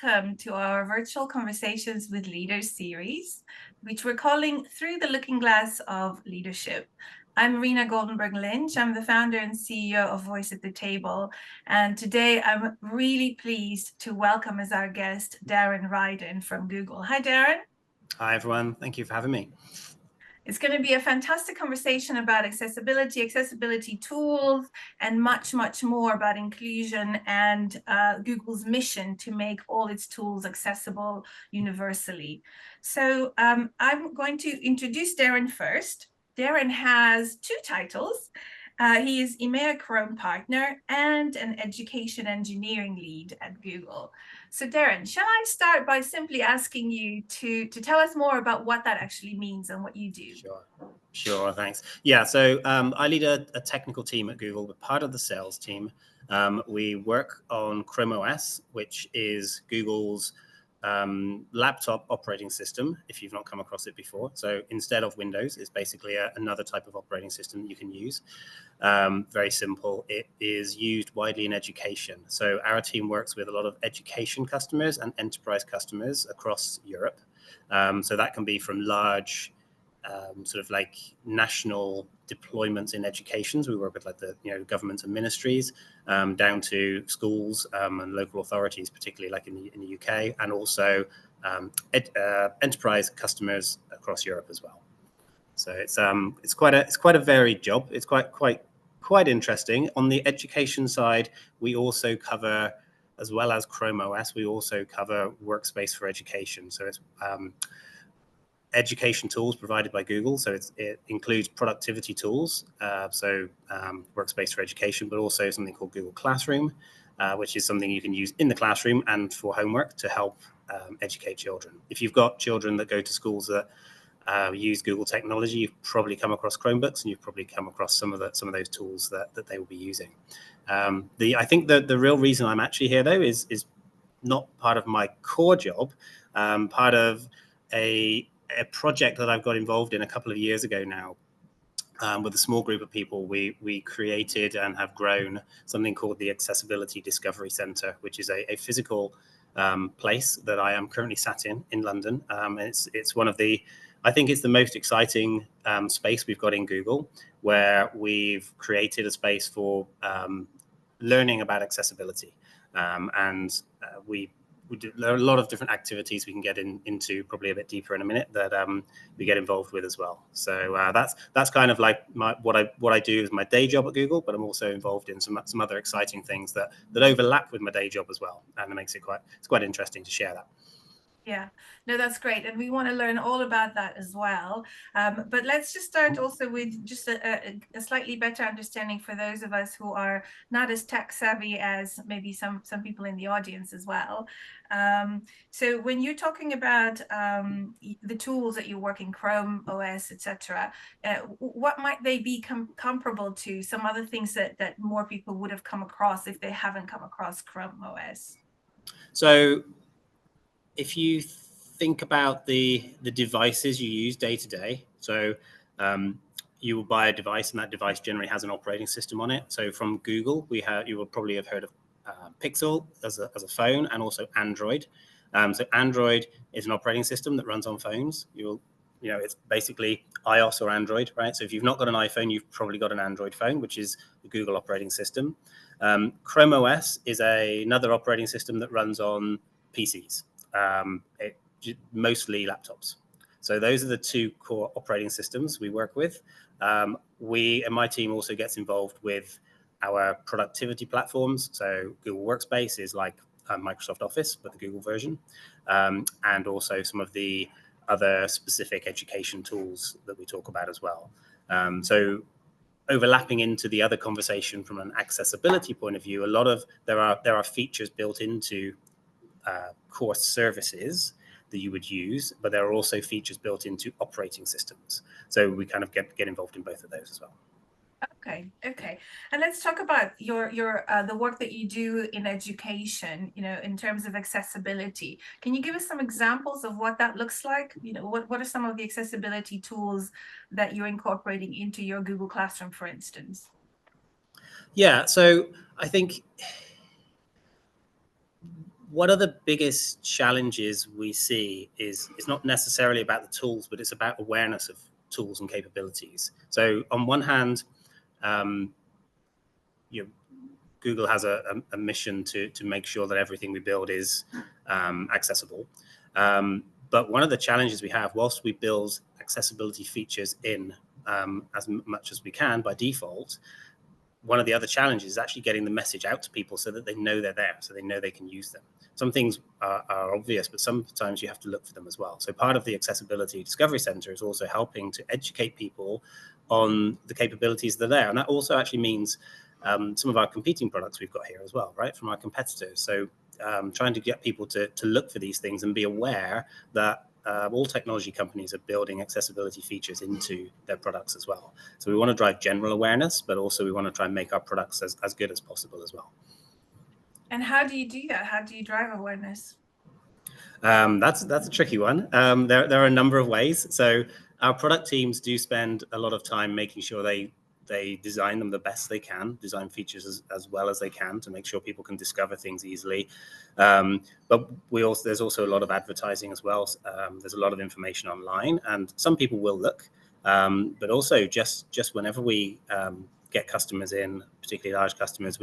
welcome to our virtual Conversations with Leaders series, which we're calling Through the Looking Glass of Leadership. I'm Rena Goldenberg-Lynch. I'm the founder and CEO of Voice at the Table. And today I'm really pleased to welcome as our guest, Darren Ryden from Google. Hi, Darren. Hi, everyone. Thank you for having me. It's going to be a fantastic conversation about accessibility tools, and much, much more about inclusion and Google's mission to make all its tools accessible universally. So I'm going to introduce Darren first. Darren has two titles. He is EMEA Chrome Partner and an Education Engineering Lead at Google. So Darren, shall I start by simply asking you to tell us more about what that actually means and what you do? Sure, thanks. Yeah, so I lead a technical team at Google. We're part of the sales team. We work on Chrome OS, which is Google's laptop operating system, if you've not come across it before. So instead of Windows, it's basically another type of operating system that you can use. Very simple. It is used widely in education. So our team works with a lot of education customers and enterprise customers across Europe. So that can be from large sort of like national deployments in educations. We work with like the governments and ministries, down to schools and local authorities, particularly like in the UK, and also enterprise customers across Europe as well. So it's quite a varied job. It's quite interesting. On the education side, we also cover, as well as Chrome OS, we also cover workspace for education. So it's education tools provided by Google. So it includes productivity tools, workspace for education, but also something called Google Classroom, which is something you can use in the classroom and for homework to help educate children. If you've got children that go to schools that use Google technology, you've probably come across Chromebooks, and you've probably come across some of those tools that they will be using. I think the real reason I'm actually here, though, is not part of my core job, part of a project that I've got involved in a couple of years ago now. With a small group of people, we created and have grown something called the Accessibility Discovery Centre, which is a physical place that I am currently sat in London. It's one of I think it's the most exciting space we've got in Google, where we've created a space for learning about accessibility. There are a lot of different activities we can get into probably a bit deeper in a minute that we get involved with as well. So that's kind of like what I do as my day job at Google, but I'm also involved in some other exciting things that overlap with my day job as well, and it makes it's quite interesting to share that. Yeah, no, that's great. And we want to learn all about that as well. But let's just start also with just a slightly better understanding for those of us who are not as tech savvy as maybe some people in the audience as well. So when you're talking about the tools that you work in, Chrome OS, etc., what might they be comparable to some other things that more people would have come across if they haven't come across Chrome OS? So if you think about the devices you use day to day, so you will buy a device, and that device generally has an operating system on it. So from Google, you will probably have heard of Pixel as a phone, and also Android. So Android is an operating system that runs on phones. It's basically iOS or Android, right? So if you've not got an iPhone, you've probably got an Android phone, which is the Google operating system. Chrome OS is another operating system that runs on PCs. Mostly laptops. So those are the two core operating systems we work with. We and my team also gets involved with our productivity platforms. So Google Workspace is like Microsoft Office, but the Google version, and also some of the other specific education tools that we talk about as well. So overlapping into the other conversation from an accessibility point of view, there are features built into core services that you would use, but there are also features built into operating systems. So we kind of get involved in both of those as well. Okay. And let's talk about your the work that you do in education, in terms of accessibility. Can you give us some examples of what that looks like? What are some of the accessibility tools that you're incorporating into your Google Classroom, for instance? Yeah, so I think One of the biggest challenges we see is it's not necessarily about the tools, but it's about awareness of tools and capabilities. So on one hand, Google has a mission to make sure that everything we build is accessible. But one of the challenges we have, whilst we build accessibility features in as much as we can by default, one of the other challenges is actually getting the message out to people so that they know they're there, so they know they can use them. Some things are obvious, but sometimes you have to look for them as well. So part of the Accessibility Discovery Center is also helping to educate people on the capabilities that are there. And that also actually means some of our competing products we've got here as well, right, from our competitors. So trying to get people to look for these things and be aware that all technology companies are building accessibility features into their products as well. So we want to drive general awareness, but also we want to try and make our products as good as possible as well. And how do you do that? How do you drive awareness? That's a tricky one. There are a number of ways. So our product teams do spend a lot of time making sure they design them the best they can, design features as well as they can to make sure people can discover things easily. But there's also a lot of advertising as well. There's a lot of information online, and some people will look. But also just whenever we get customers in, particularly large customers,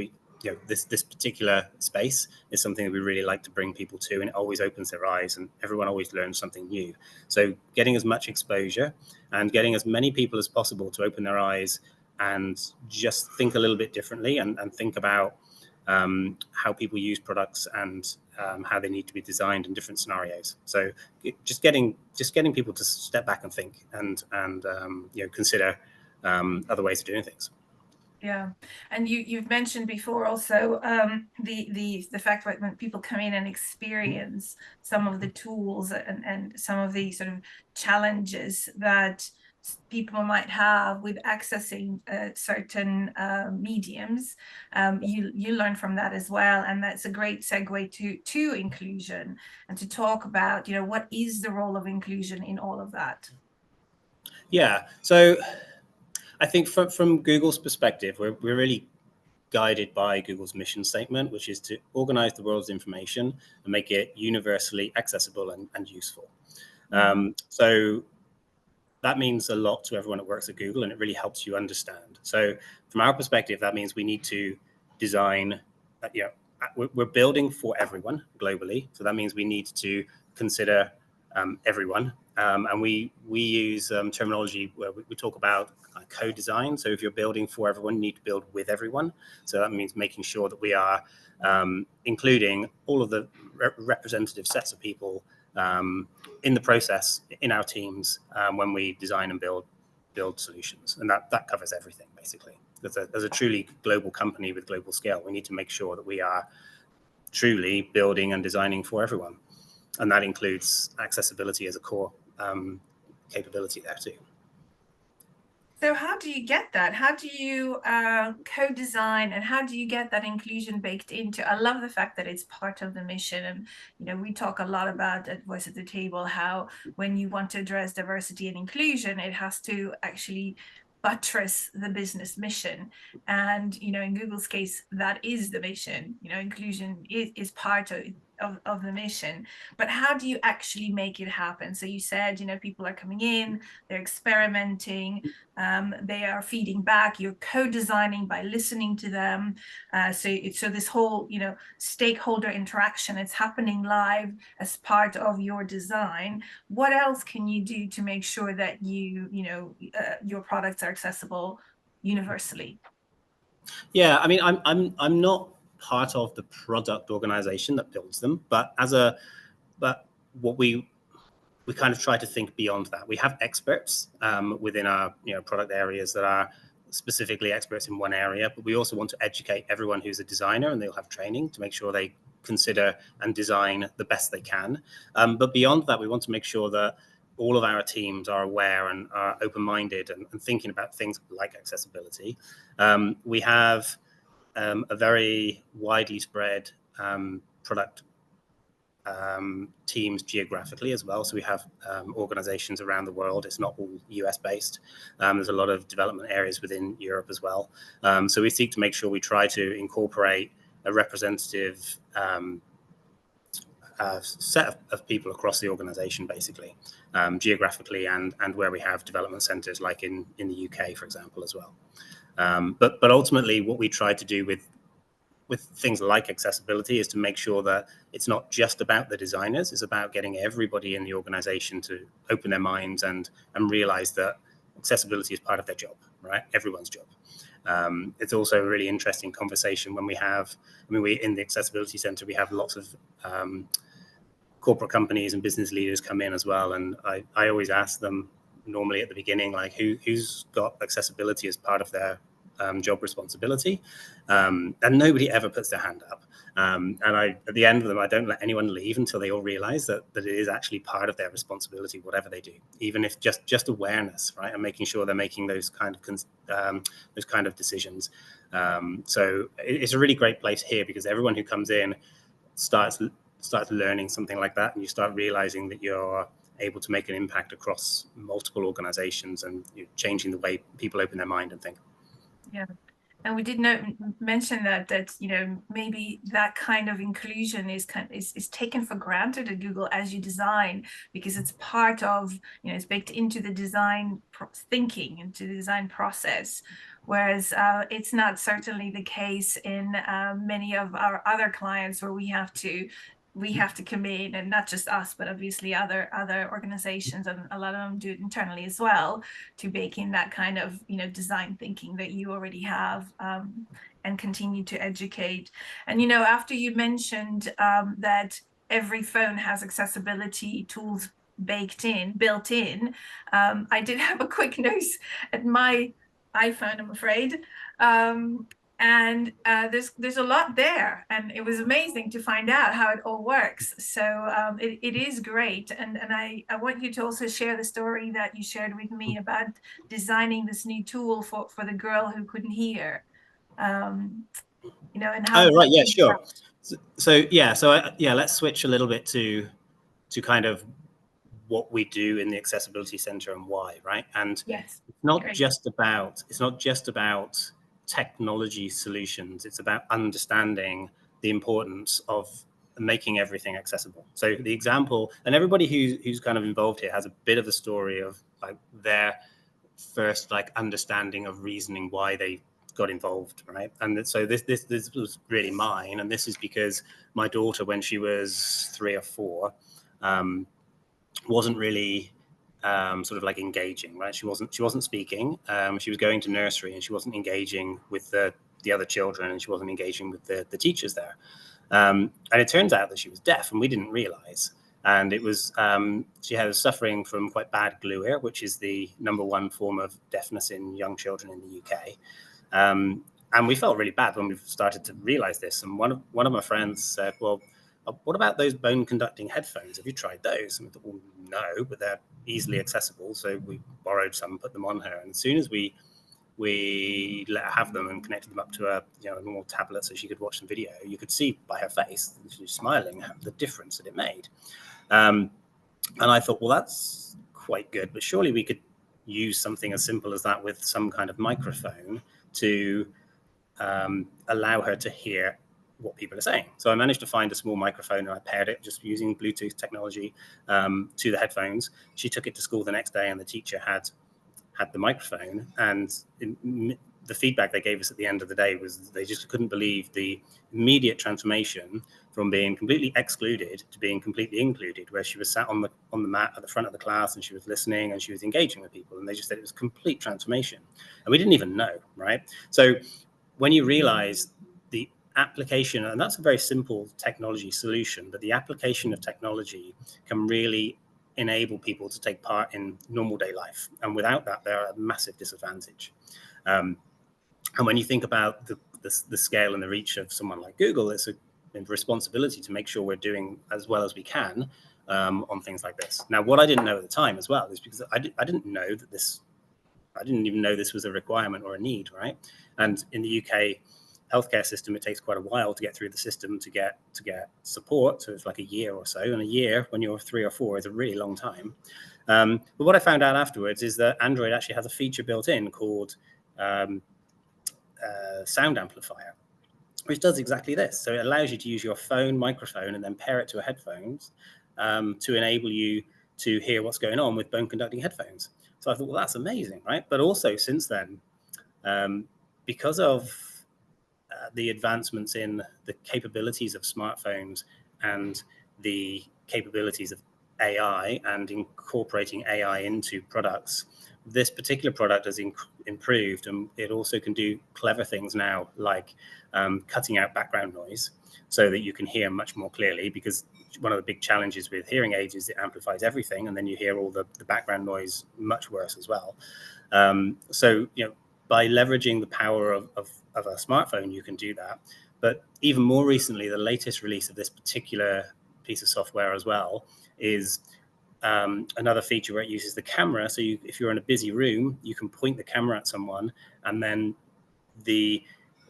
this particular space is something that we really like to bring people to, and it always opens their eyes, and everyone always learns something new. So getting as much exposure and getting as many people as possible to open their eyes and just think a little bit differently and think about how people use products and how they need to be designed in different scenarios. So just getting people to step back and think and consider other ways of doing things. Yeah, and you've mentioned before also the fact that when people come in and experience some of the tools and some of the sort of challenges that people might have with accessing certain mediums, you learn from that as well, and that's a great segue to inclusion and to talk about what is the role of inclusion in all of that. Yeah, so I think from Google's perspective, we're really guided by Google's mission statement, which is to organize the world's information and make it universally accessible and useful. So that means a lot to everyone that works at Google, and it really helps you understand. So from our perspective, that means we need to design, we're building for everyone globally. So that means we need to consider everyone. And we use terminology where we talk about co-design. So if you're building for everyone, you need to build with everyone. So that means making sure that we are including all of the representative sets of people in the process, in our teams, when we design and build solutions. And that covers everything, basically. As a truly global company with global scale, we need to make sure that we are truly building and designing for everyone. And that includes accessibility as a core capability there too. So how do you get that? How do you co-design, and how do you get that inclusion baked into? I love the fact that it's part of the mission. And, we talk a lot about at Voice at the Table, how when you want to address diversity and inclusion, it has to actually buttress the business mission. And, in Google's case, that is the mission. Inclusion is part of the mission. But how do you actually make it happen? So you said, people are coming in, they're experimenting, they are feeding back, you're co-designing by listening to them. So this whole, stakeholder interaction, it's happening live as part of your design. What else can you do to make sure that your products are accessible universally? Yeah, I mean, I'm not part of the product organization that builds them, but what we kind of try to think beyond that. We have experts within our product areas that are specifically experts in one area, but we also want to educate everyone who's a designer, and they'll have training to make sure they consider and design the best they can. But beyond that, we want to make sure that all of our teams are aware and are open-minded and thinking about things like accessibility. We have a very widely spread product teams geographically as well. So we have organizations around the world. It's not all US based. There's a lot of development areas within Europe as well. So we seek to make sure we try to incorporate a representative set of people across the organization, basically, geographically, and where we have development centers like in the UK, for example, as well. But ultimately, what we try to do with things like accessibility is to make sure that it's not just about the designers, it's about getting everybody in the organization to open their minds and realize that accessibility is part of their job, right? Everyone's job. It's also a really interesting conversation when we have, we in the Accessibility Center, we have lots of corporate companies and business leaders come in as well. And I always ask them normally at the beginning, like who's got accessibility as part of their job responsibility, and nobody ever puts their hand up. And at the end of them, I don't let anyone leave until they all realize that it is actually part of their responsibility, whatever they do, even if just awareness, right, and making sure they're making those kind of decisions. So it's a really great place here because everyone who comes in starts learning something like that, and you start realizing that you're able to make an impact across multiple organizations, and you're changing the way people open their mind and think. Yeah. And we did mention that maybe that kind of inclusion is taken for granted at Google as you design, because it's part of, it's baked into the design thinking, into the design process. Whereas it's not certainly the case in many of our other clients, where we have to commit, and not just us, but obviously other organizations, and a lot of them do it internally as well, to bake in that kind of design thinking that you already have, and continue to educate. And after you mentioned that every phone has accessibility tools built in, I did have a quick nose at my iPhone, I'm afraid. And there's a lot there, and it was amazing to find out how it all works. So it is great, and I want you to also share the story that you shared with me about designing this new tool for the girl who couldn't hear, and how. Oh, right, yeah, sure. So let's switch a little bit to kind of what we do in the Accessibility Center and why, right? And Yes, it's not just about technology solutions. It's about understanding the importance of making everything accessible. So the example, and everybody who's kind of involved here has a bit of a story of like their first like understanding of reasoning why they got involved, right? And so this was really mine, and this is because my daughter, when she was 3 or 4, wasn't really sort of like engaging, right? She wasn't speaking. She was going to nursery, and she wasn't engaging with the other children, and she wasn't engaging with the teachers there. And it turns out that she was deaf, and we didn't realize. And it was she was suffering from quite bad glue ear, which is the #1 form of deafness in young children in the UK. And we felt really bad when we started to realize this. And one of my friends said, "Well, what about those bone conducting headphones? Have you tried those?" And we thought, well, no, but they're easily accessible. So we borrowed some, put them on her. And as soon as we let her have them and connected them up to a normal tablet so she could watch some video, you could see by her face, she was smiling, the difference that it made. And I thought, well, that's quite good, but surely we could use something as simple as that with some kind of microphone to allow her to hear what people are saying. So I managed to find a small microphone, and I paired it just using Bluetooth technology to the headphones. She took it to school the next day, and the teacher had the microphone. And the feedback they gave us at the end of the day was they just couldn't believe the immediate transformation from being completely excluded to being completely included, where she was sat on the mat at the front of the class, and she was listening and she was engaging with people. And they just said it was a complete transformation. And we didn't even know, right? So when you realize the application, and that's a very simple technology solution, but the application of technology can really enable people to take part in normal day life. And without that, they're at a massive disadvantage. And when you think about the scale and the reach of someone like Google, it's a responsibility to make sure we're doing as well as we can on things like this. Now, what I didn't know at the time as well is because I didn't know that this, I didn't even know this was a requirement or a need, right? And in the UK healthcare system, it takes quite a while to get through the system to get support. So it's like a year or so, and a year when you're 3 or 4 is a really long time. But what I found out afterwards is that Android actually has a feature built in called sound amplifier. which does exactly this. So it allows you to use your phone microphone and then pair it to a headphones to enable you to hear what's going on with bone conducting headphones. So I thought, well, that's amazing, right? But also since then, because of the advancements in the capabilities of smartphones and the capabilities of AI and incorporating AI into products, this particular product has improved, and it also can do clever things now, like cutting out background noise so that you can hear much more clearly, because one of the big challenges with hearing aids is it amplifies everything, and then you hear all the background noise much worse as well. So, by leveraging the power of a smartphone, you can do that. But even more recently, the latest release of this particular piece of software as well is another feature where it uses the camera. So if you're in a busy room, you can point the camera at someone, and then the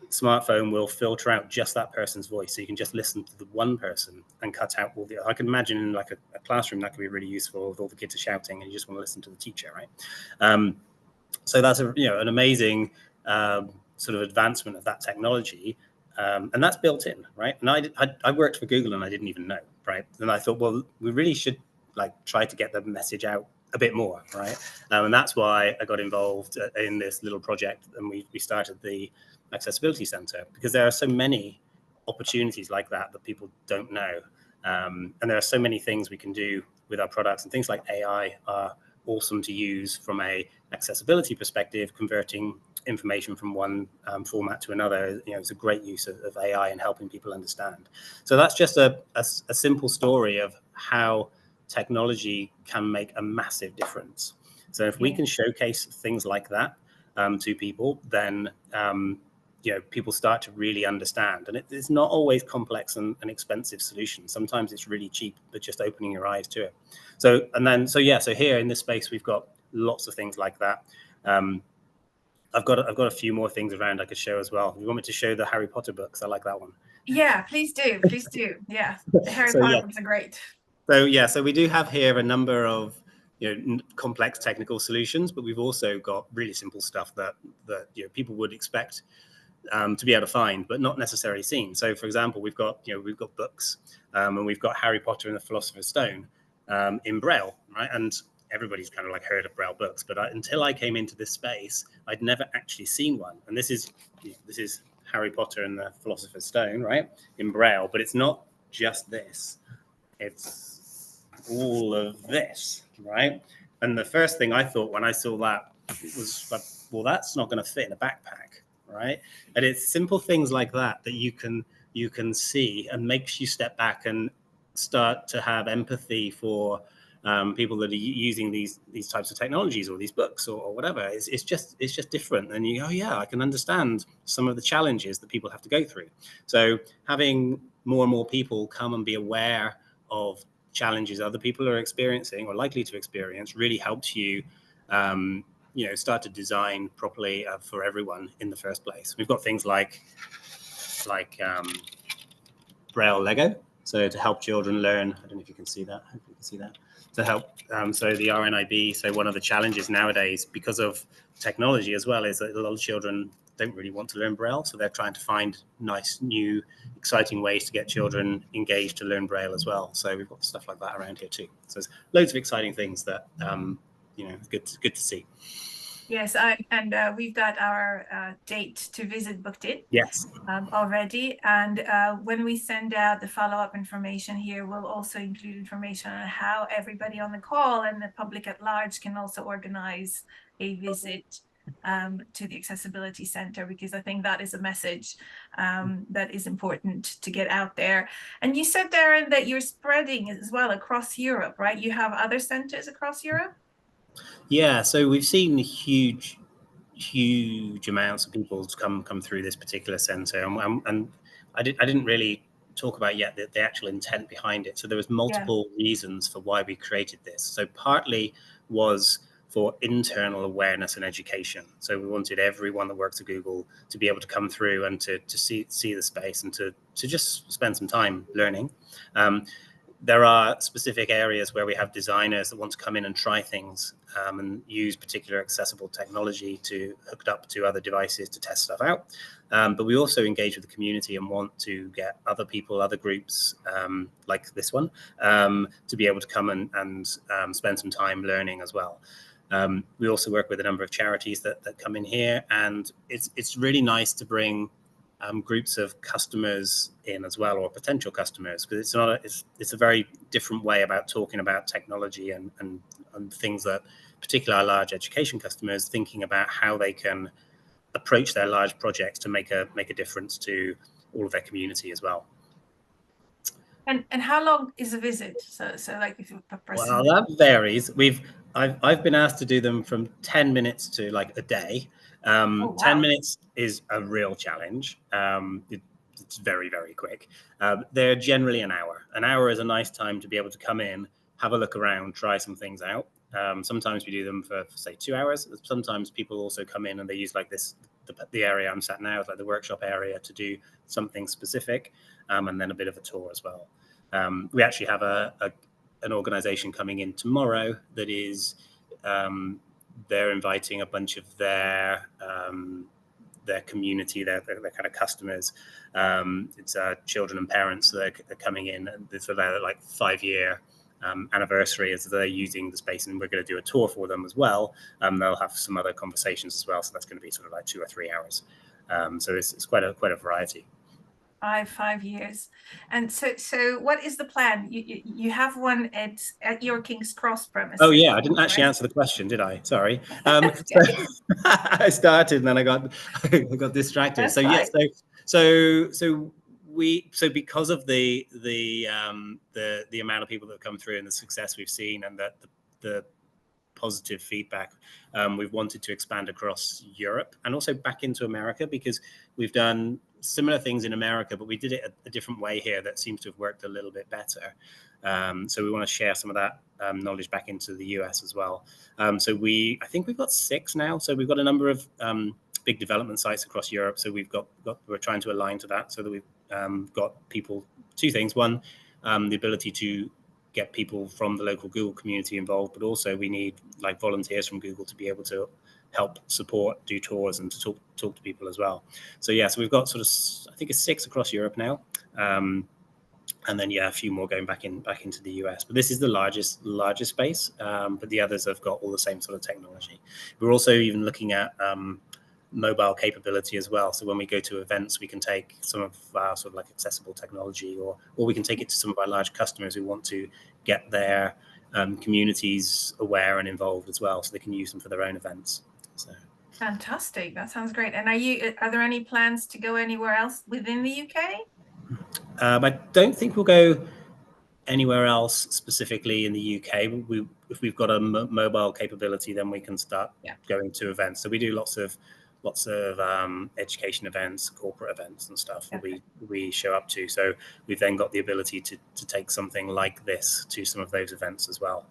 smartphone will filter out just that person's voice. So you can just listen to the one person and cut out all the. I can imagine in like a classroom that could be really useful with all the kids are shouting and you just want to listen to the teacher, right? So that's an amazing sort of advancement of that technology, and that's built in, right? And I worked for Google and I didn't even know, right? And I thought, well, we really should try to get the message out a bit more, right? And that's why I got involved in this little project, and we started the Accessibility Center, because there are so many opportunities like that people don't know, and there are so many things we can do with our products, and things like AI are awesome to use from a accessibility perspective, converting information from one format to another. It's a great use of AI in helping people understand. So that's just a simple story of how technology can make a massive difference. So if we can showcase things like that to people, then people start to really understand. And it's not always complex and expensive solutions. Sometimes it's really cheap, but just opening your eyes to it. So here in this space, we've got lots of things like that. I've got a few more things around I could show as well. You want me to show the Harry Potter books? I like that one. Yeah, please do. Please do. Yeah, the Harry Potter books are great. So we do have here a number of complex technical solutions, but we've also got really simple stuff that people would expect to be able to find, but not necessarily seen. So, for example, we've got books, and we've got Harry Potter and the Philosopher's Stone in Braille, right? And everybody's kind of heard of Braille books, but until I came into this space, I'd never actually seen one. And this is Harry Potter and the Philosopher's Stone, right, in Braille. But it's not just this; it's all of this, right? And the first thing I thought when I saw that was like, well, that's not going to fit in a backpack, right? And it's simple things like that you can see, and makes you step back and start to have empathy for people that are using these types of technologies or these books or whatever. It's just different, and you go, oh yeah, I can understand some of the challenges that people have to go through. So having more and more people come and be aware of challenges other people are experiencing or likely to experience really helps you start to design properly for everyone in the first place. We've got things like Braille Lego, so to help children learn. I don't know if you can see that. I hope you can see that. To help, so the RNIB. So one of the challenges nowadays, because of technology as well, is that a lot of children don't really want to learn Braille, so they're trying to find nice, new, exciting ways to get children engaged to learn Braille as well. So we've got stuff like that around here too. So there's loads of exciting things that good to see. Yes, we've got our date to visit booked in. Yes. Already, and when we send out the follow-up information here, we'll also include information on how everybody on the call and the public at large can also organize a visit to the Accessibility Center, because I think that is a message that is important to get out there. And you said, Darren, that you're spreading as well across Europe, right? You have other centers across Europe? Yeah, so we've seen huge amounts of people come through this particular center, and I didn't really talk about yet the actual intent behind it. So there was multiple reasons for why we created this. So partly was for internal awareness and education. So we wanted everyone that works at Google to be able to come through and to see the space and to just spend some time learning. there are specific areas where we have designers that want to come in and try things and use particular accessible technology to hook it up to other devices to test stuff out. But we also engage with the community and want to get other people, other groups like this one, to be able to come and spend some time learning as well. We also work with a number of charities that come in here, and it's really nice to bring groups of customers in as well, or potential customers, because it's a very different way about talking about technology and things that particularly our large education customers thinking about how they can approach their large projects to make a difference to all of their community as well. And how long is a visit? So like if a person. Well, that varies. I've been asked to do them from 10 minutes to like a day. Wow. 10 minutes is a real challenge. It's very, very quick. They're generally an hour. An hour is a nice time to be able to come in, have a look around, try some things out. Sometimes we do them for say 2 hours. Sometimes people also come in and they use like the area I'm sat now is like the workshop area to do something specific, and then a bit of a tour as well. We actually have an organization coming in tomorrow that is they're inviting a bunch of their community, their kind of customers. It's children and parents that are coming in. It's their like 5-year anniversary as they're using the space, and we're going to do a tour for them as well. They'll have some other conversations as well, so that's going to be sort of like 2 or 3 hours. So it's quite a variety. 5 years. And so what is the plan? You have one at your King's Cross premises. Oh yeah, I didn't actually answer the question, did I? Sorry. So I started and then I got distracted. That's so fine. yes, so because of the amount of people that have come through and the success we've seen and the positive feedback, we've wanted to expand across Europe and also back into America, because we've done similar things in America, but we did it a different way here that seems to have worked a little bit better. So we want to share some of that knowledge back into the US as well. So I think we've got 6 now. So we've got a number of big development sites across Europe. So we're trying to align to that so that we've got people, 2 things. One, the ability to get people from the local Google community involved, but also we need like volunteers from Google to be able to help support, do tours, and to talk to people as well. So yeah, so we've got sort of, I think it's 6 across Europe now, and then a few more going back into the US. But this is the largest space, but the others have got all the same sort of technology. We're also even looking at mobile capability as well. So when we go to events, we can take some of our sort of like accessible technology, or we can take it to some of our large customers who want to get their communities aware and involved as well, so they can use them for their own events. So fantastic. That sounds great. And are there any plans to go anywhere else within the UK? I don't think we'll go anywhere else specifically in the UK. If we've got a mobile capability, then we can start going to events. So we do lots of education events, corporate events and stuff that we show up to. So we've then got the ability to take something like this to some of those events as well,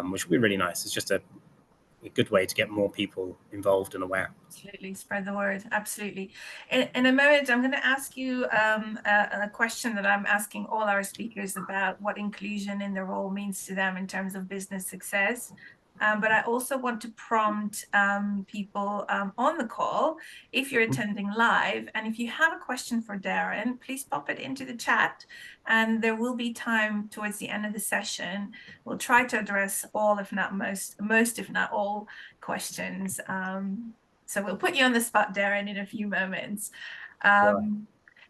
which would be really nice. It's just a good way to get more people involved and aware. Absolutely, spread the word. Absolutely. In a moment, I'm going to ask you a question that I'm asking all our speakers about what inclusion in their role means to them in terms of business success. But I also want to prompt people on the call, if you're attending live, and if you have a question for Darren, please pop it into the chat, and there will be time towards the end of the session. We'll try to address all, if not most, if not all, questions. So we'll put you on the spot, Darren, in a few moments.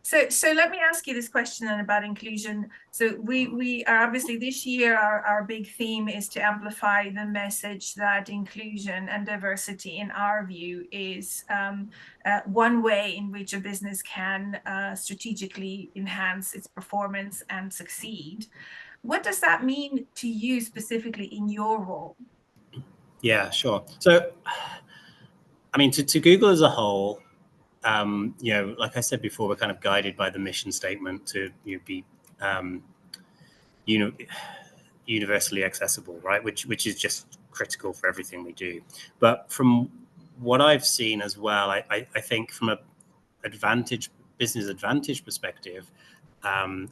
So let me ask you this question then about inclusion. So we are obviously this year, our big theme is to amplify the message that inclusion and diversity, in our view, is one way in which a business can strategically enhance its performance and succeed. What does that mean to you specifically in your role? Yeah, sure. So, I mean, to Google as a whole, like I said before, we're kind of guided by the mission statement to be universally accessible, right? Which is just critical for everything we do. But from what I've seen as well, I think from a business advantage perspective,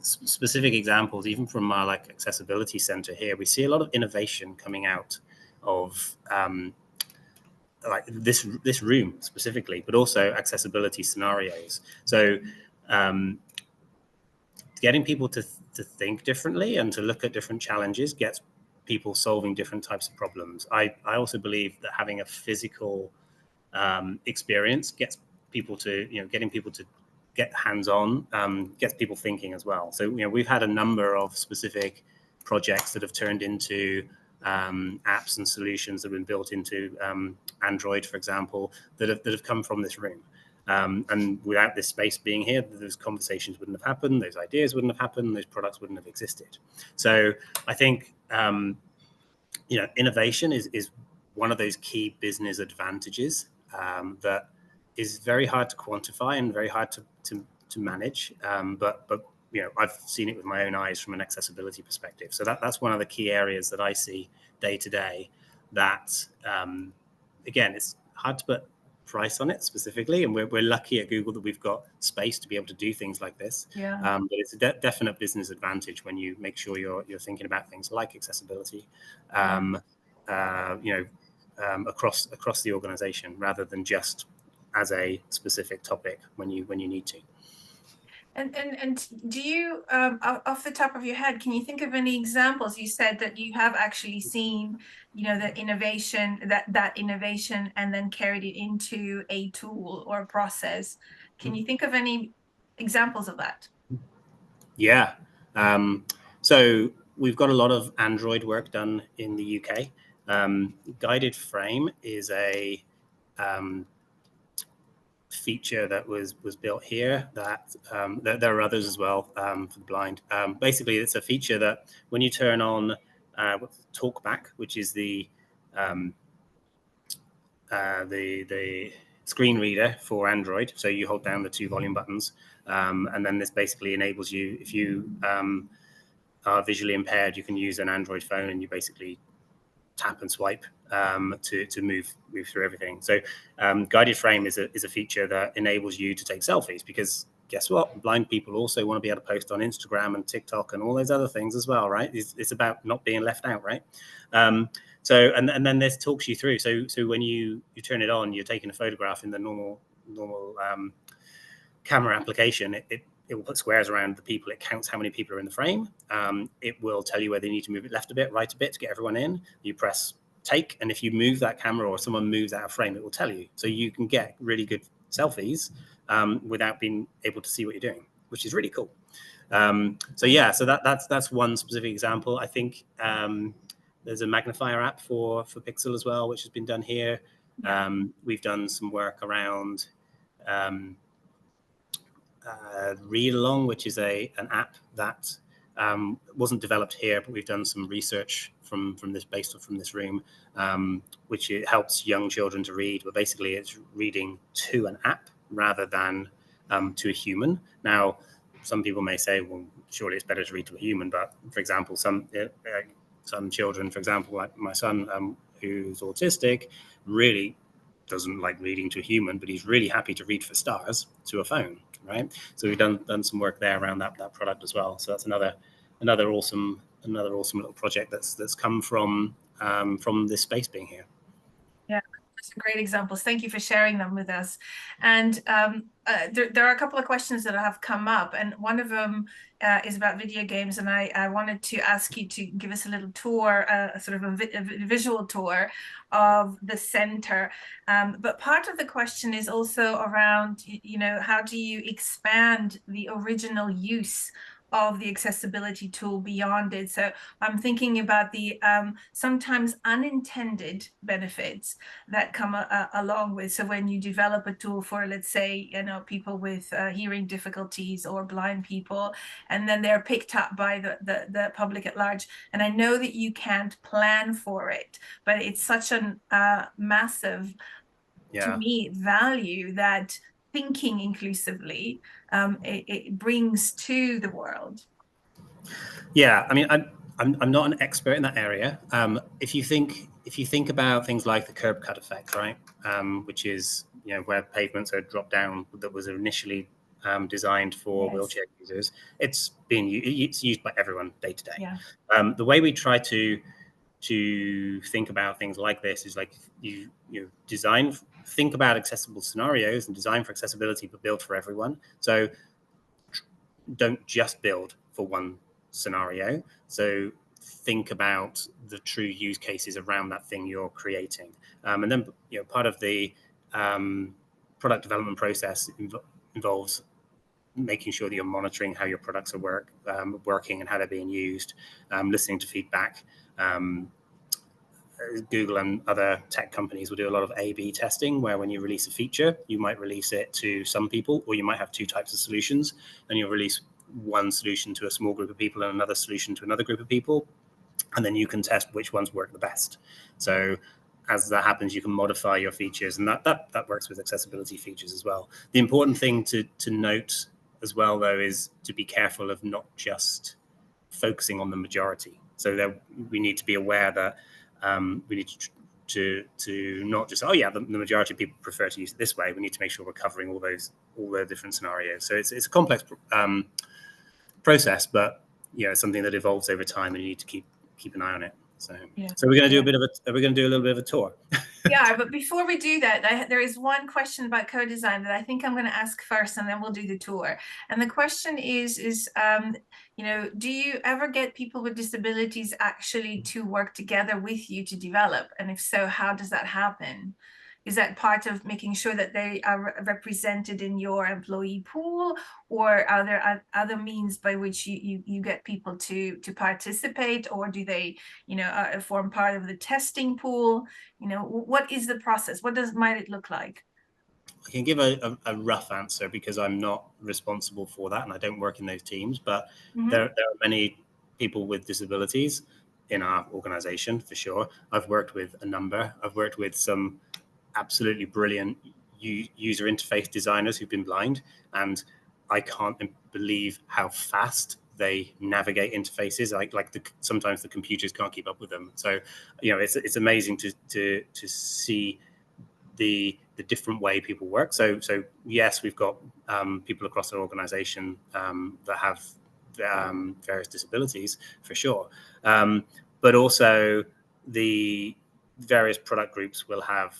specific examples, even from our like accessibility center here, we see a lot of innovation coming out of like this room specifically, but also accessibility scenarios. So getting people to think differently and to look at different challenges gets people solving different types of problems. I also believe that having a physical experience gets people to, getting people to get hands-on, gets people thinking as well. So, we've had a number of specific projects that have turned into apps and solutions that have been built into Android, for example, that have come from this room. And without this space being here, those conversations wouldn't have happened, those ideas wouldn't have happened, those products wouldn't have existed. So I think, innovation is one of those key business advantages that is very hard to quantify and very hard to manage. But I've seen it with my own eyes from an accessibility perspective. So that's one of the key areas that I see day to day. That again, it's hard to put price on it specifically, and we're lucky at Google that we've got space to be able to do things like this. Yeah. But it's a definite business advantage when you make sure you're thinking about things like accessibility, across the organization rather than just as a specific topic when you need to. And do you, off the top of your head, can you think of any examples? You said that you have actually seen, the innovation, that innovation, and then carried it into a tool or a process. Can you think of any examples of that? Yeah. So we've got a lot of Android work done in the UK. Guided Frame is a feature that was built here that there are others as well for the blind. Basically, it's a feature that when you turn on TalkBack, which is the screen reader for Android, so you hold down the two volume buttons, and then this basically enables you, if you are visually impaired, you can use an Android phone and you basically tap and swipe to move through everything. So Guided Frame is a feature that enables you to take selfies, because guess what? Blind people also want to be able to post on Instagram and TikTok and all those other things as well, right? It's about not being left out, right? So and then this talks you through. So when you turn it on, you're taking a photograph in the normal camera application. It will put squares around the people. It counts how many people are in the frame. It will tell you whether you need to move it left a bit, right a bit to get everyone in. You press take, and if you move that camera or someone moves out of frame, it will tell you. So you can get really good selfies without being able to see what you're doing, which is really cool. So that's one specific example. I think there's a magnifier app for Pixel as well, which has been done here. We've done some work around Read Along, which is an app that wasn't developed here, but we've done some research from this based from this room, which it helps young children to read. But basically, it's reading to an app rather than to a human. Now, some people may say, well, surely it's better to read to a human. But for example, some children, for example, like my son, who's autistic, really doesn't like reading to a human, but he's really happy to read for stars to a phone, right? So we've done some work there around that product as well. So that's another awesome little project that's come from this space being here. Yeah, some great examples. Thank you for sharing them with us. And there are a couple of questions that have come up, and one of them is about video games. And I wanted to ask you to give us a little tour, sort of a visual tour of the center. But part of the question is also around, how do you expand the original use of the accessibility tool beyond it? So I'm thinking about the sometimes unintended benefits that come along with. So when you develop a tool for, let's say, people with hearing difficulties or blind people, and then they're picked up by the public at large. And I know that you can't plan for it, but it's such a massive, to me, value that thinking inclusively it brings to the world. Yeah, I mean, I'm not an expert in that area. If you think about things like the curb cut effect, right, which is where pavements are dropped down, that was initially designed for Yes. wheelchair users. It's used by everyone day to day. Yeah. The way we try to think about things like this is like you think about accessible scenarios and design for accessibility, but build for everyone. So don't just build for one scenario. So think about the true use cases around that thing you're creating. And then, part of the product development process involves making sure that you're monitoring how your products are working and how they're being used, listening to feedback. Google and other tech companies will do a lot of A/B testing, where when you release a feature, you might release it to some people, or you might have two types of solutions, and you'll release one solution to a small group of people and another solution to another group of people, and then you can test which ones work the best. So as that happens, you can modify your features, and that works with accessibility features as well. The important thing to note as well, though, is to be careful of not just focusing on the majority. So we need to be aware that we need to not just, the majority of people prefer to use it this way. We need to make sure we're covering all the different scenarios. So it's a complex process, but it's something that evolves over time, and you need to keep an eye on it. So we're going to do we're going to do a little bit of a tour. Yeah, but before we do that, there is one question about co-design that I think I'm going to ask first, and then we'll do the tour. And the question is, do you ever get people with disabilities actually to work together with you to develop? And if so, how does that happen? Is that part of making sure that they are represented in your employee pool, or are there other means by which you get people to participate, or do they, form part of the testing pool? What is the process? What might it look like? I can give a rough answer because I'm not responsible for that, and I don't work in those teams. But there are many people with disabilities in our organization, for sure. I've worked with a number. I've worked with some absolutely brilliant user interface designers who've been blind, and I can't believe how fast they navigate interfaces. Sometimes the computers can't keep up with them. So it's amazing to see the different way people work. So yes, we've got people across our organization that have various disabilities, for sure, but also the various product groups will have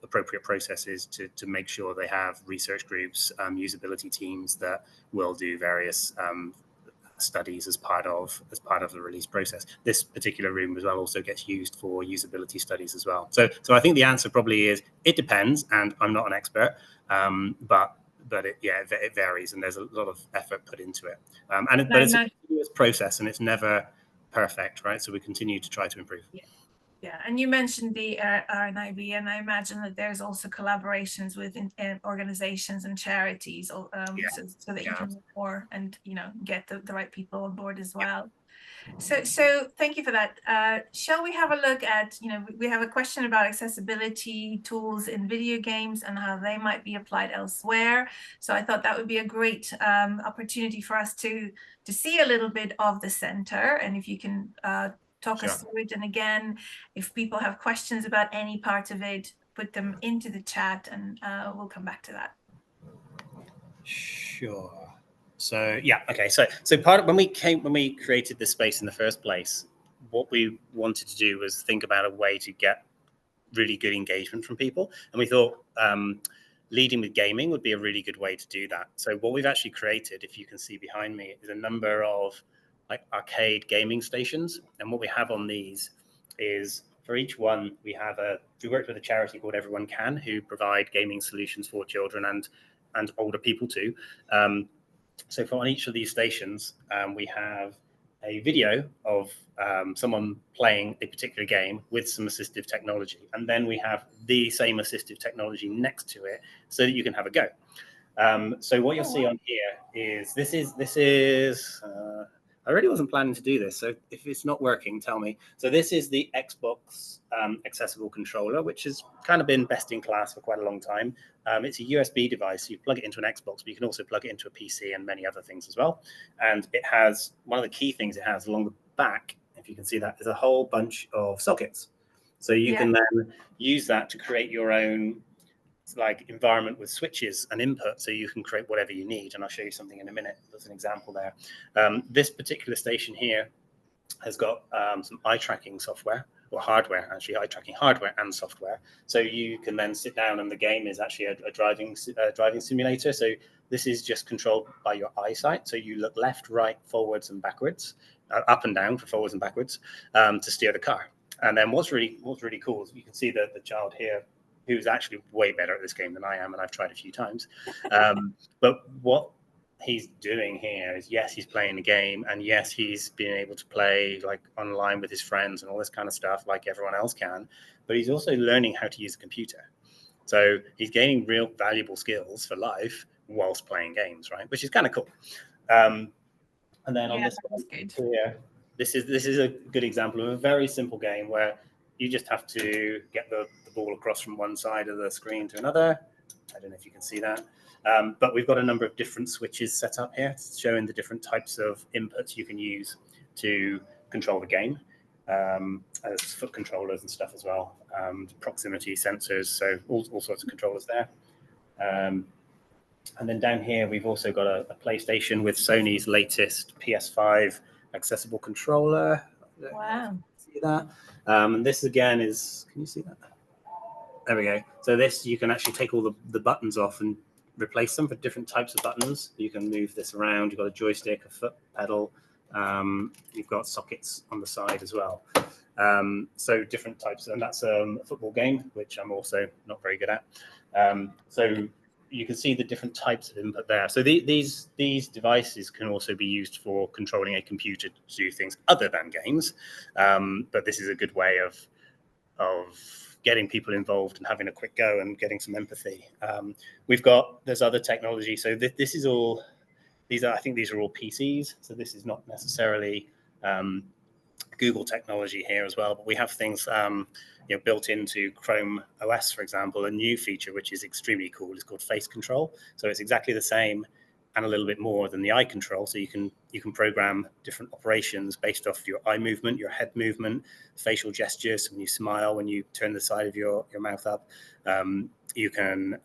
appropriate processes to make sure they have research groups, usability teams that will do various studies as part of the release process. This particular room as well also gets used for usability studies as well. So I think the answer probably is it depends, and I'm not an expert, but it varies, and there's a lot of effort put into it. But it's a continuous process, and it's never perfect, right? So we continue to try to improve. Yeah, and you mentioned the RNIB, and I imagine that there's also collaborations with organizations and charities, so that you can more and get the right people on board as well. So thank you for that. Shall we have a look at, we have a question about accessibility tools in video games and how they might be applied elsewhere. So I thought that would be a great opportunity for us to see a little bit of the center, and if you can talk us through it. And again, if people have questions about any part of it, put them into the chat, and we'll come back to that. Sure. So okay. So part of when we created this space in the first place, what we wanted to do was think about a way to get really good engagement from people, and we thought leading with gaming would be a really good way to do that. So what we've actually created, if you can see behind me, is a number of arcade gaming stations, and what we have on these is, for each one, we worked with a charity called Everyone Can, who provide gaming solutions for children and older people too. So on each of these stations, we have a video of someone playing a particular game with some assistive technology, and then we have the same assistive technology next to it so that you can have a go. So what you'll see on here is this is I really wasn't planning to do this, so if it's not working, tell me. So this is the Xbox accessible controller, which has kind of been best in class for quite a long time. It's a USB device, so you plug it into an Xbox, but you can also plug it into a PC and many other things as well. And it has, one of the key things it has along the back, if you can see that, is a whole bunch of sockets. So you can then use that to create your own like environment with switches and input, so you can create whatever you need. And I'll show you something in a minute. There's an example there. This particular station here has got some eye tracking software, or hardware, actually eye tracking hardware and software. So you can then sit down, and the game is actually a driving simulator. So this is just controlled by your eyesight. So you look left, right, forwards, and backwards, up and down for forwards and backwards, to steer the car. And then what's really cool is you can see the child here, who's actually way better at this game than I am, and I've tried a few times. But what he's doing here is, yes, he's playing the game, and yes, he's being able to play like online with his friends and all this kind of stuff like everyone else can, but he's also learning how to use a computer. So he's gaining real valuable skills for life whilst playing games, right? Which is kind of cool. And then on this one here, this is a good example of a very simple game where you just have to get the ball across from one side of the screen to another. I don't know if you can see that. But we've got a number of different switches set up here, showing the different types of inputs you can use to control the game, as foot controllers and stuff as well, proximity sensors, so all sorts of controllers there. And then down here, we've also got a PlayStation with Sony's latest PS5 accessible controller. Wow. See that? And this again is, can you see that? There we go. So this, you can actually take all the buttons off and replace them for different types of buttons. You can move this around. You've got a joystick, a foot pedal. You've got sockets on the side as well. So different types, and that's a football game, which I'm also not very good at. So you can see the different types of input there. So these devices can also be used for controlling a computer to do things other than games. But this is a good way of getting people involved and having a quick go and getting some empathy. There's other technology. So this is all, I think these are all PCs. So this is not necessarily Google technology here as well, but we have things built into Chrome OS, for example. A new feature which is extremely cool is called face control. So it's exactly the same and a little bit more than the eye control. So you can program different operations based off your eye movement, your head movement, facial gestures. So when you smile, when you turn the side of your mouth up, you can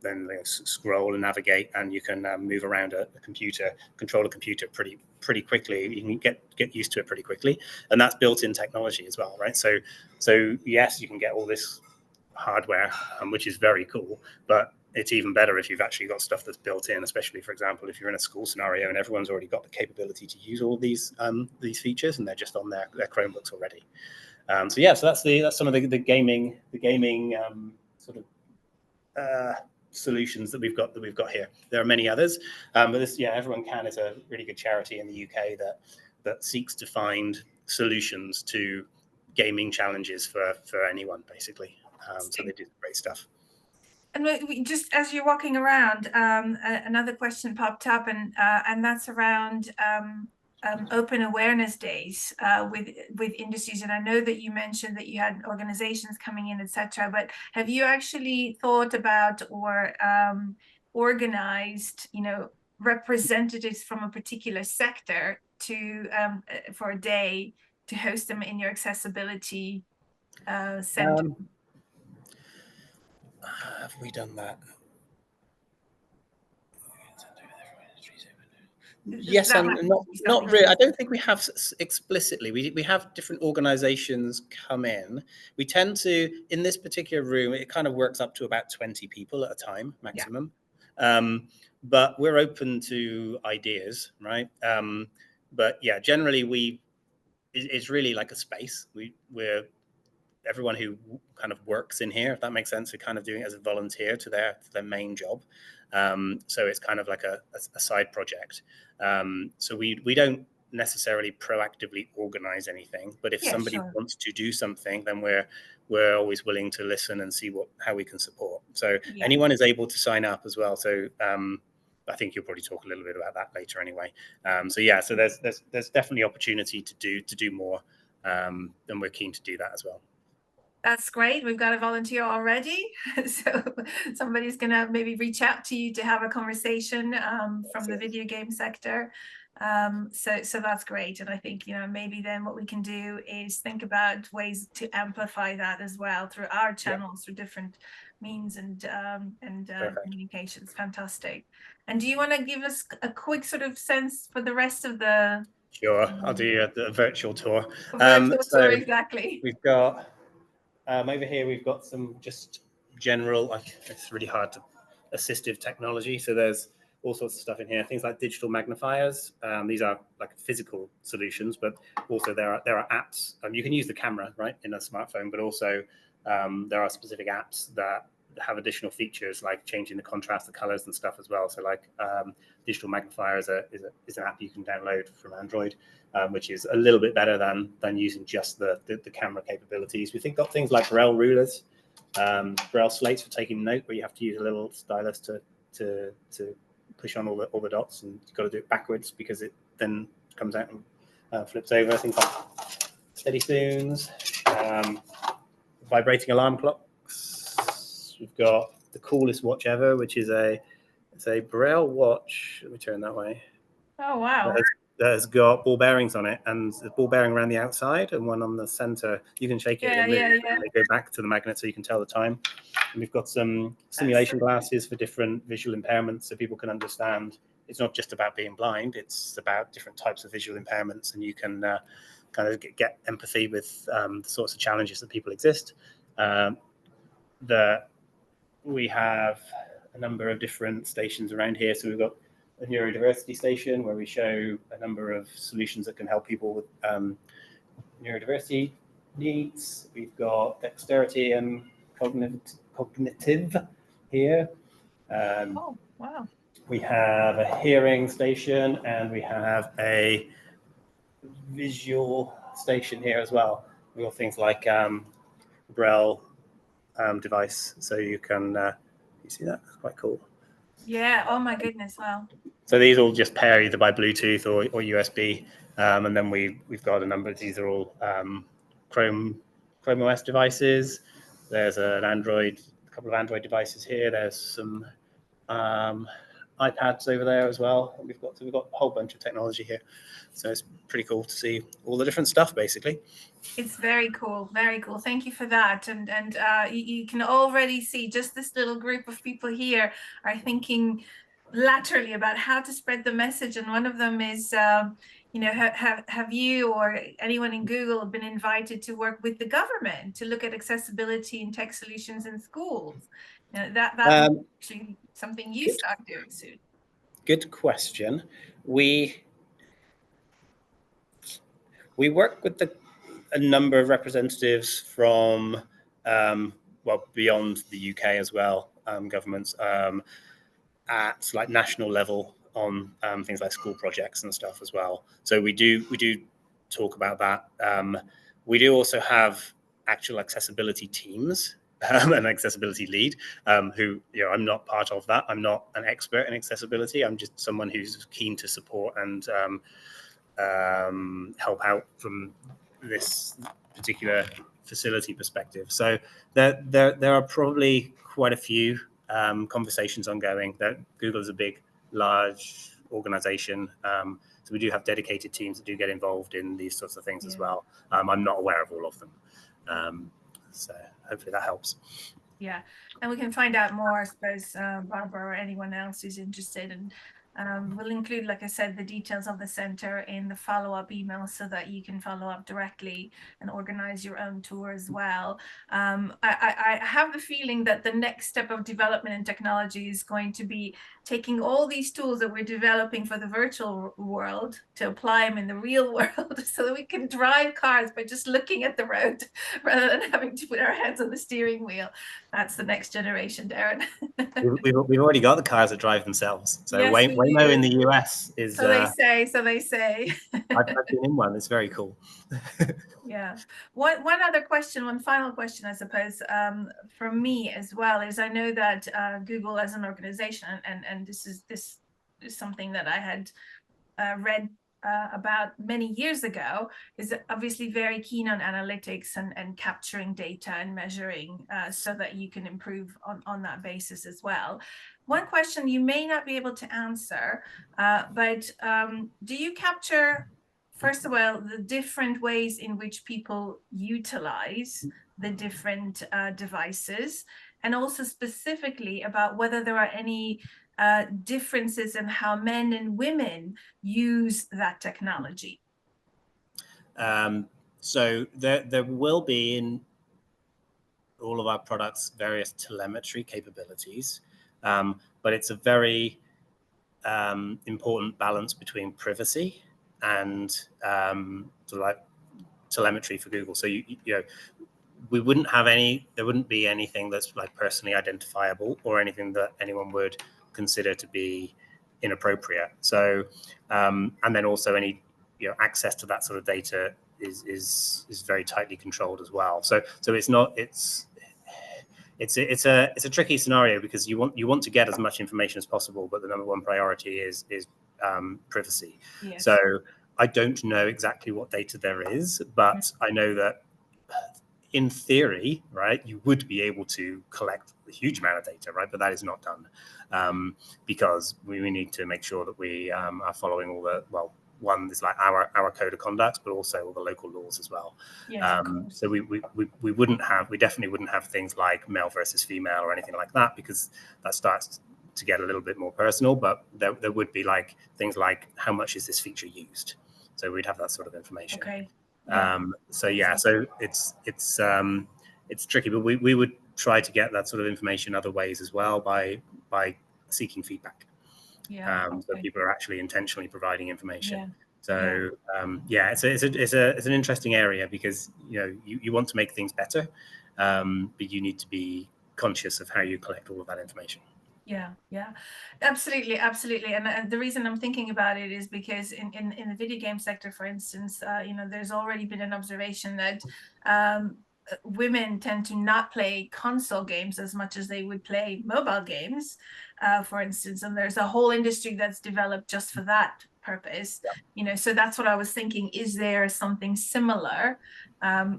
then scroll and navigate, and you can move around a computer, control a computer pretty quickly. You can get used to it pretty quickly, and that's built-in technology as well, right? So yes, you can get all this hardware, which is very cool, but it's even better if you've actually got stuff that's built in, especially, for example, if you're in a school scenario and everyone's already got the capability to use all of these features and they're just on their Chromebooks already. So that's some of the gaming sort of solutions that we've got here. There are many others, but this, Everyone Can is a really good charity in the UK that seeks to find solutions to gaming challenges for anyone, basically. So they do great stuff. And we just, as you're walking around, another question popped up, and that's around open awareness days with industries. And I know that you mentioned that you had organizations coming in, etc. But have you actually thought about or organized, representatives from a particular sector for a day to host them in your accessibility center? Have we done that? Yes, and not really. I don't think we have explicitly. We have different organizations come in. We tend to, in this particular room, it kind of works up to about 20 people at a time maximum. Yeah. But we're open to ideas, right? But yeah, generally it's really like a space. We're everyone who kind of works in here, if that makes sense, are kind of doing it as a volunteer to their main job. So it's kind of like a side project. So we don't necessarily proactively organize anything, but if somebody wants to do something, then we're always willing to listen and see how we can support. So anyone is able to sign up as well. So I think you'll probably talk a little bit about that later anyway. So there's definitely opportunity to do more, and we're keen to do that as well. That's great. We've got a volunteer already. So somebody's going to maybe reach out to you to have a conversation from the video game sector. So that's great. And I think, maybe then what we can do is think about ways to amplify that as well through our channels, through different means and communications. Fantastic. And do you want to give us a quick sort of sense for the rest of the Sure, I'll do a virtual tour. virtual So tour? Exactly. we've got over here, we've got some just general, it's really hard to assistive technology. So there's all sorts of stuff in here, things like digital magnifiers. These are like physical solutions, but also there are apps. You can use the camera, right, in a smartphone, but also there are specific apps that have additional features like changing the contrast, the colors and stuff as well. So like digital magnifier is an app you can download from Android, which is a little bit better than using just the camera capabilities. We've got things like Braille rulers, Braille slates for taking note, where you have to use a little stylus to push on all the dots, and you've got to do it backwards because it then comes out and flips over. Things like steady spoons, vibrating alarm clocks. We've got the coolest watch ever, which is it's a Braille watch. Let me turn that way. Oh, wow. That has got ball bearings on it, and the ball bearing around the outside and one on the center. You can shake it and they go back to the magnet so you can tell the time. And we've got some simulation glasses for different visual impairments, so people can understand it's not just about being blind, it's about different types of visual impairments, and you can kind of get empathy with the sorts of challenges that people exist. We have a number of different stations around here. So we've got a neurodiversity station where we show a number of solutions that can help people with neurodiversity needs. We've got dexterity and cognitive here. Oh, wow. We have a hearing station, and we have a visual station here as well. We've got things like Braille device, so you can you see that? That's quite cool. Yeah. Oh my goodness. Wow. So these all just pair either by Bluetooth or USB, and then we've got a number of these are all Chrome OS devices. There's a couple of Android devices here. There's some iPads over there as well. We've got a whole bunch of technology here, so it's pretty cool to see all the different stuff. Basically, it's very cool, very cool. Thank you for that. And you can already see just this little group of people here are thinking laterally about how to spread the message, and one of them is have you or anyone in Google been invited to work with the government to look at accessibility and tech solutions in schools? That's actually something you start doing soon. Good question. We work with a number of representatives from beyond the UK as well, governments at like national level on things like school projects and stuff as well. So we do talk about that. We do also have actual accessibility teams, an accessibility lead, who I'm not part of that. I'm not an expert in accessibility. I'm just someone who's keen to support and help out from this particular facility perspective. So there are probably quite a few conversations ongoing. That Google is a big, large organization, so we do have dedicated teams that do get involved in these sorts of things as well. I'm not aware of all of them, so hopefully that helps. Yeah, and we can find out more, I suppose, Barbara or anyone else who's interested. And we'll include, like I said, the details of the center in the follow-up email so that you can follow up directly and organize your own tour as well. I have the feeling that the next step of development in technology is going to be taking all these tools that we're developing for the virtual world to apply them in the real world so that we can drive cars by just looking at the road rather than having to put our heads on the steering wheel. That's the next generation, Darren. We've already got the cars that drive themselves. So yes, Waymo in the US is. So they say. I've been in one. It's very cool. Yeah. One other question, one final question, I suppose, from me as well is I know that Google as an organization, and this is something that I had read about many years ago, is obviously very keen on analytics and capturing data and measuring so that you can improve on that basis as well. One question you may not be able to answer, but do you capture, first of all, the different ways in which people utilize the different devices, and also specifically about whether there are any differences in how men and women use that technology? So there will be in all of our products various telemetry capabilities, but it's a very important balance between privacy and sort of like telemetry for Google. So you know, we wouldn't have any, there wouldn't be anything that's like personally identifiable or anything that anyone would consider to be inappropriate. So and then also any, you know, access to that sort of data is very tightly controlled as well. So it's not, it's a tricky scenario because you want to get as much information as possible, but the number one priority is privacy. Yes. So I don't know exactly what data there is, but I know that in theory, right, you would be able to collect a huge amount of data, right? But that is not done because we need to make sure that we are following all the, well, one is like our code of conduct, but also all the local laws as well. Yes, so we definitely wouldn't have things like male versus female or anything like that, because that starts to get a little bit more personal. But there would be like things like how much is this feature used? So we'd have that sort of information. Okay. Yeah. So yeah, so it's tricky, but we would try to get that sort of information other ways as well by seeking feedback. Yeah. So people are actually intentionally providing information. Yeah. So yeah, it's an interesting area because, you know, you want to make things better, but you need to be conscious of how you collect all of that information. Yeah, yeah, absolutely, absolutely. And the reason I'm thinking about it is because in the video game sector, for instance, you know, there's already been an observation that women tend to not play console games as much as they would play mobile games, for instance. And there's a whole industry that's developed just for that purpose. Yeah. You know, so that's what I was thinking. Is there something similar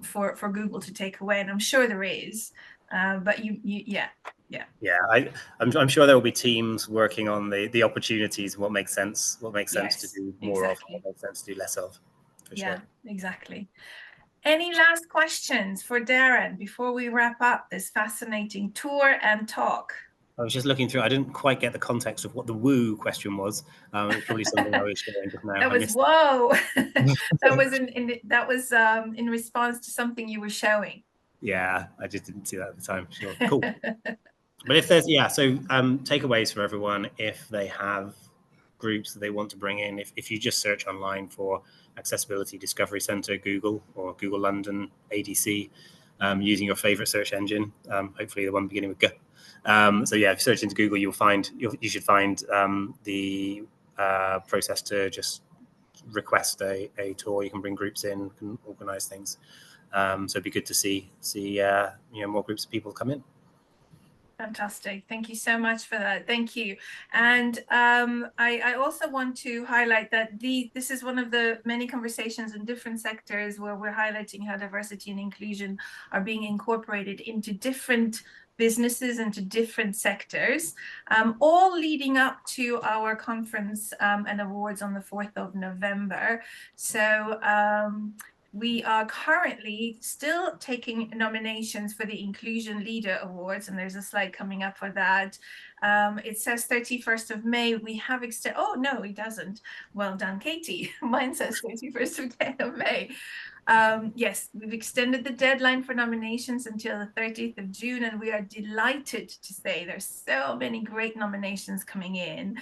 for Google to take away? And I'm sure there is. But yeah. I'm sure there will be teams working on the opportunities, what makes sense to do more of, what makes sense to do less of, for sure. Yeah, exactly. Any last questions for Darren before we wrap up this fascinating tour and talk? I was just looking through. I didn't quite get the context of what the woo question was. It's probably something I was sharing just now. That was whoa. That was in response to something you were showing. Yeah, I just didn't see that at the time. Sure, cool. But if there's so takeaways for everyone, if they have groups that they want to bring in, if you just search online for Accessibility Discovery Center Google or Google London ADC, using your favorite search engine, hopefully the one beginning with G. So yeah, if you search into Google, you should find the process to just request a tour. You can bring groups in, can organize things. So it'd be good to see more groups of people come in. Fantastic. Thank you so much for that. Thank you. And I also want to highlight that this is one of the many conversations in different sectors where we're highlighting how diversity and inclusion are being incorporated into different businesses and to different sectors, all leading up to our conference and awards on the 4th of November. So we are currently still taking nominations for the Inclusion Leader Awards, and there's a slide coming up for that. It says 31st of May. We have extended, oh, no, it doesn't. Well done, Katie. Mine says 31st of May. Yes, we've extended the deadline for nominations until the 30th of June, and we are delighted to say there's so many great nominations coming in,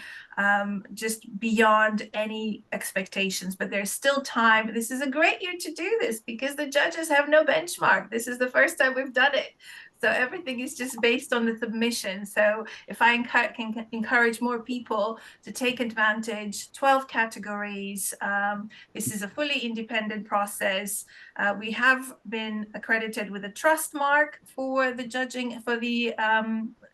just beyond any expectations, but there's still time. This is a great year to do this because the judges have no benchmark. This is the first time we've done it. So everything is just based on the submission. So if I can encourage more people to take advantage, 12 categories. This is a fully independent process. We have been accredited with a trust mark for the judging, for the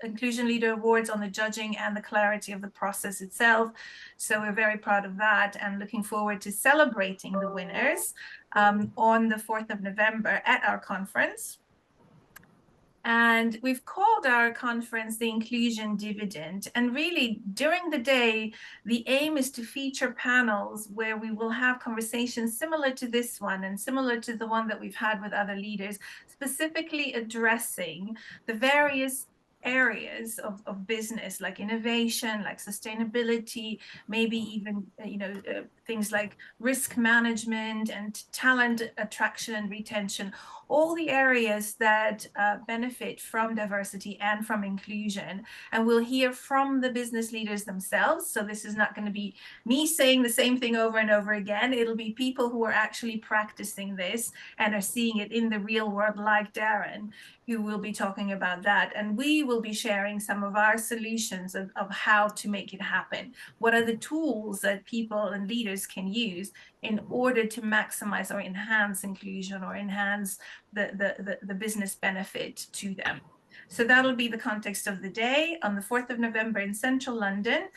Inclusion Leader Awards on the judging and the clarity of the process itself. So we're very proud of that and looking forward to celebrating the winners on the 4th of November at our conference. And we've called our conference the Inclusion Dividend. And really, during the day, the aim is to feature panels where we will have conversations similar to this one and similar to the one that we've had with other leaders, specifically addressing the various areas of business, like innovation, like sustainability, maybe even things like risk management and talent attraction and retention, all the areas that benefit from diversity and from inclusion. And we'll hear from the business leaders themselves. So this is not going to be me saying the same thing over and over again. It'll be people who are actually practicing this and are seeing it in the real world, like Darren, who will be talking about that. And we will be sharing some of our solutions of how to make it happen. What are the tools that people and leaders can use in order to maximize or enhance inclusion or enhance the business benefit to them. So that'll be the context of the day on the 4th of November in central London.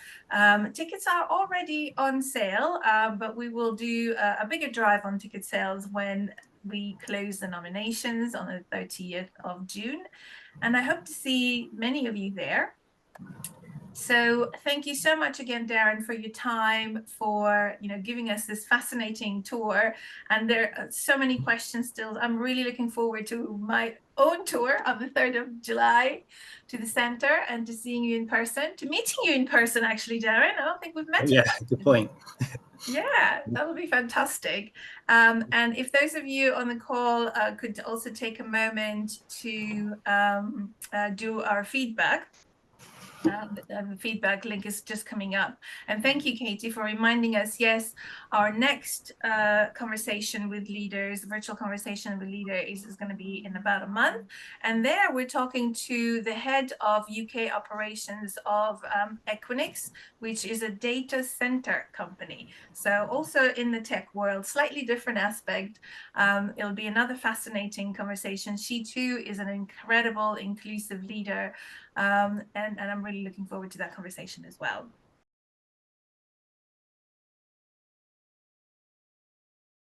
Tickets are already on sale, but we will do a bigger drive on ticket sales when we close the nominations on the 30th of June. And I hope to see many of you there. So thank you so much again, Darren, for your time, for giving us this fascinating tour. And there are so many questions still. I'm really looking forward to my own tour on the 3rd of July to the center and to seeing you in person, to meeting you in person, actually, Darren. I don't think we've met. Yeah, good point. Yeah, that'll be fantastic. And if those of you on the call could also take a moment to do our feedback. The feedback link is just coming up. And thank you, Katie, for reminding us, yes, our next conversation with leaders, virtual conversation with leaders is going to be in about a month. And there we're talking to the head of UK operations of Equinix, which is a data center company. So also in the tech world, slightly different aspect. It'll be another fascinating conversation. She too is an incredible, inclusive leader. And I'm really looking forward to that conversation as well.